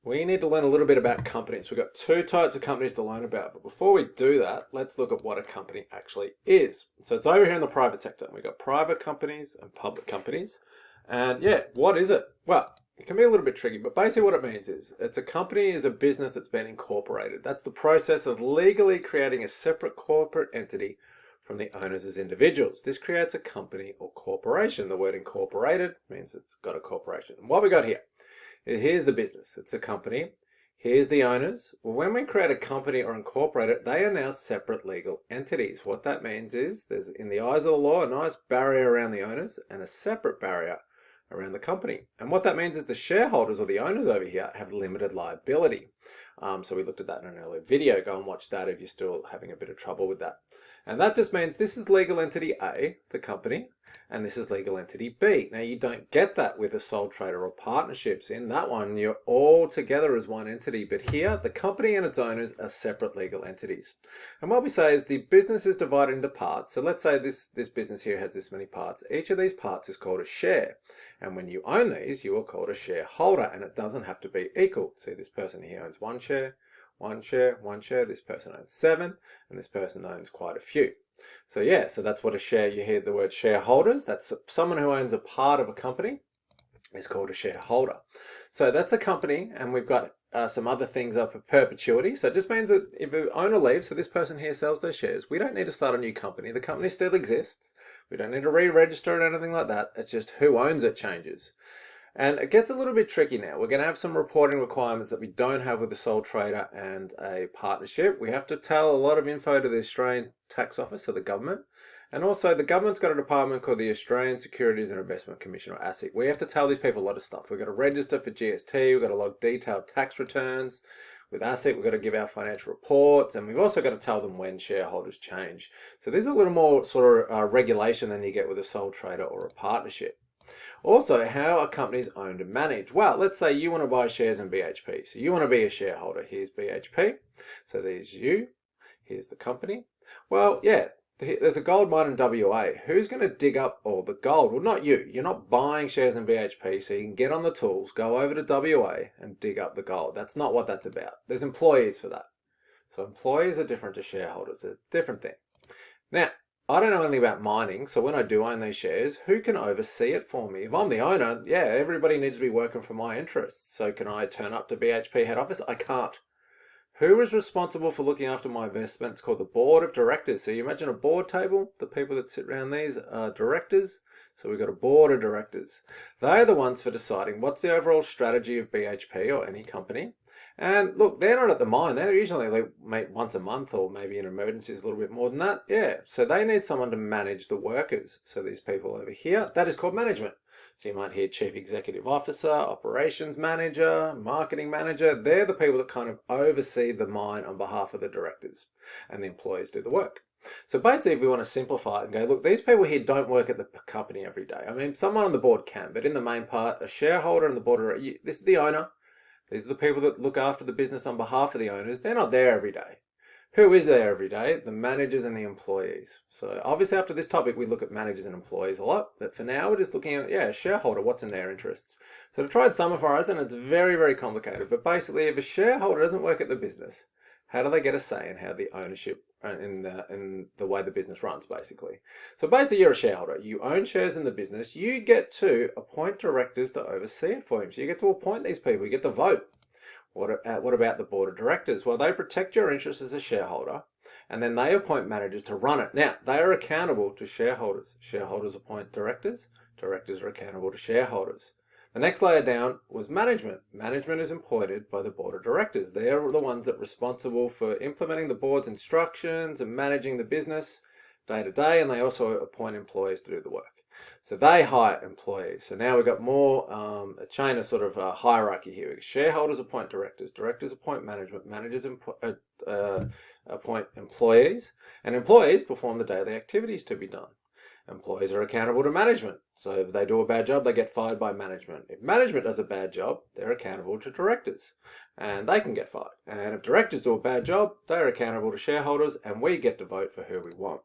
We need to learn a little bit about companies. We've got two types of companies to learn about, but before we do that, let's look at what a company actually is. So it's over here in the private sector. We've got private companies and public companies. And yeah, what is it? Well, it can be a little bit tricky, but basically what it means is a company is a business that's been incorporated. That's the process of legally creating a separate corporate entity from the owners as individuals. This creates a company or corporation. The word incorporated means it's got a corporation. And what we got here? Here's the business. It's a company. Here's the owners. Well, when we create a company or incorporate it, they are now separate legal entities. What that means is there's, in the eyes of the law, a nice barrier around the owners and a separate barrier around the company. And what that means is the shareholders or the owners over here have limited liability. So we looked at that in an earlier video. Go and watch that if you're still having a bit of trouble with that. And that just means this is legal entity A, the company, and this is legal entity B. Now you don't get that with a sole trader or partnerships. In that one, you're all together as one entity, but here the company and its owners are separate legal entities. And what we say is the business is divided into parts. So let's say this business here has this many parts. Each of these parts is called a share. And when you own these, you are called a shareholder, and it doesn't have to be equal. See, this person here owns one share, one share, one share. This person owns 7, and this person owns quite a few. So yeah, so that's what a share, you hear the word shareholders. That's someone who owns a part of a company is called a shareholder. So that's a company, and we've got some other things up at perpetuity. So it just means that if an owner leaves, so this person here sells their shares, we don't need to start a new company. The company still exists. We don't need to re-register it or anything like that. It's just who owns it changes. And it gets a little bit tricky now. We're going to have some reporting requirements that we don't have with a sole trader and a partnership. We have to tell a lot of info to the Australian Tax Office, so the government. And also the government's got a department called the Australian Securities and Investment Commission, or ASIC. We have to tell these people a lot of stuff. We've got to register for GST. We've got to log detailed tax returns. With ASIC, we've got to give our financial reports, and we've also got to tell them when shareholders change. So there's a little more sort of regulation than you get with a sole trader or a partnership. Also, how are companies owned and managed? Well, let's say you want to buy shares in BHP. So you want to be a shareholder. Here's BHP. So there's you. Here's the company. Well, yeah, there's a gold mine in WA. Who's going to dig up all the gold? Well, not you. You're not buying shares in BHP, so you can get on the tools, go over to WA and dig up the gold. That's not what that's about. There's employees for that. So employees are different to shareholders. It's a different thing. Now, I don't know anything about mining, so when I do own these shares, who can oversee it for me? If I'm the owner, yeah, everybody needs to be working for my interests. So can I turn up to BHP head office? I can't. Who is responsible for looking after my investment? It's called the board of directors. So you imagine a board table, the people that sit around these are directors. So we've got a board of directors. They're the ones for deciding what's the overall strategy of BHP or any company. And look, they're not at the mine. They're usually like once a month, or maybe in emergencies a little bit more than that. Yeah, so they need someone to manage the workers. So these people over here, that is called management. So you might hear chief executive officer, operations manager, marketing manager. They're the people that kind of oversee the mine on behalf of the directors, and the employees do the work. So basically, if we want to simplify it and go, look, these people here don't work at the company every day. I mean, someone on the board can, but in the main part, a shareholder and the board, this is the owner. These are the people that look after the business on behalf of the owners. They're not there every day. Who is there every day? The managers and the employees. So obviously after this topic, we look at managers and employees a lot, but for now we're just looking at, yeah, a shareholder, what's in their interests. So to try and summarize, and it's very, very complicated, but basically if a shareholder doesn't work at the business, how do they get a say in how the ownership in the way the business runs, basically? So basically you're a shareholder. You own shares in the business. You get to appoint directors to oversee it for you. So you get to appoint these people. You get to vote. What about the board of directors? Well, they protect your interests as a shareholder, and then they appoint managers to run it. Now, they are accountable to shareholders. Shareholders appoint directors. Directors are accountable to shareholders. The next layer down was management. Management is appointed by the board of directors. They are the ones that are responsible for implementing the board's instructions and managing the business day to day, and they also appoint employees to do the work. So they hire employees. So now we've got more a chain of sort of hierarchy here. Shareholders appoint directors, directors appoint management, managers appoint employees, and employees perform the daily activities to be done. Employees are accountable to management. So if they do a bad job, they get fired by management. If management does a bad job, they're accountable to directors, and they can get fired. And if directors do a bad job, they're accountable to shareholders, and we get to vote for who we want.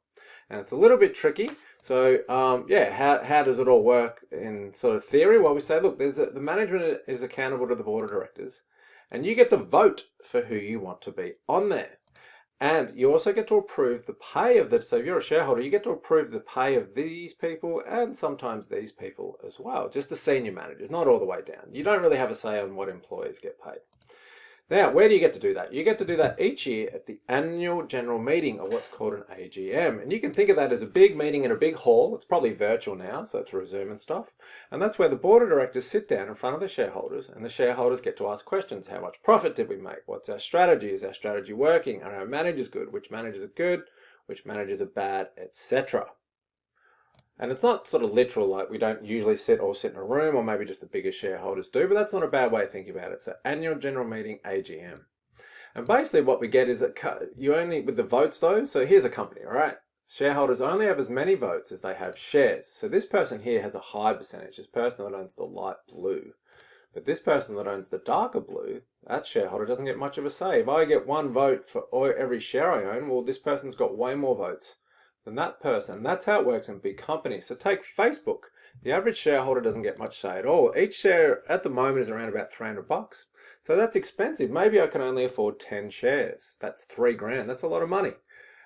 And it's a little bit tricky. So yeah, how does it all work in sort of theory? Well, we say, look, the management is accountable to the board of directors, And you get to vote for who you want to be on there. And you also get to approve the pay of so if you're a shareholder, you get to approve the pay of these people and sometimes these people as well. Just the senior managers, not all the way down. You don't really have a say on what employees get paid. Now, where do you get to do that? You get to do that each year at the annual general meeting, or what's called an AGM. And you can think of that as a big meeting in a big hall. It's probably virtual now, so through Zoom and stuff. And that's where the board of directors sit down in front of the shareholders, and the shareholders get to ask questions. How much profit did we make? What's our strategy? Is our strategy working? Are our managers good? Which managers are good? Which managers are bad? Etc. And it's not sort of literal, like we don't usually all sit in a room, or maybe just the biggest shareholders do, but that's not a bad way of thinking about it. So annual general meeting, AGM. And basically what we get is that you only, with the votes though, so here's a company, all right? Shareholders only have as many votes as they have shares. So this person here has a high percentage, this person that owns the light blue. But this person that owns the darker blue, that shareholder doesn't get much of a say. If I get one vote for every share I own, well, this person's got way more votes than that person. That's how it works in big companies. So take Facebook. The average shareholder doesn't get much say at all. Each share at the moment is around about $300. So that's expensive. Maybe I can only afford 10 shares. That's $3,000. That's a lot of money.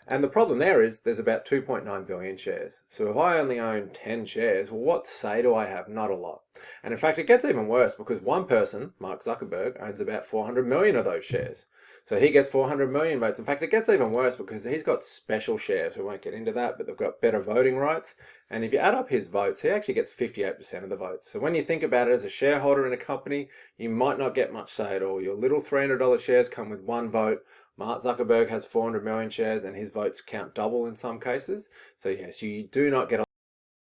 And the problem there is there's about 2.9 billion shares. So if I only own 10 shares, well, what say do I have? Not a lot. And in fact, it gets even worse because one person, Mark Zuckerberg, owns about 400 million of those shares. So he gets 400 million votes. In fact, it gets even worse because he's got special shares. We won't get into that, but they've got better voting rights. And if you add up his votes, he actually gets 58% of the votes. So when you think about it as a shareholder in a company, you might not get much say at all. Your little $300 shares come with one vote. Mark Zuckerberg has 400 million shares and his votes count double in some cases. So yes, you do not get a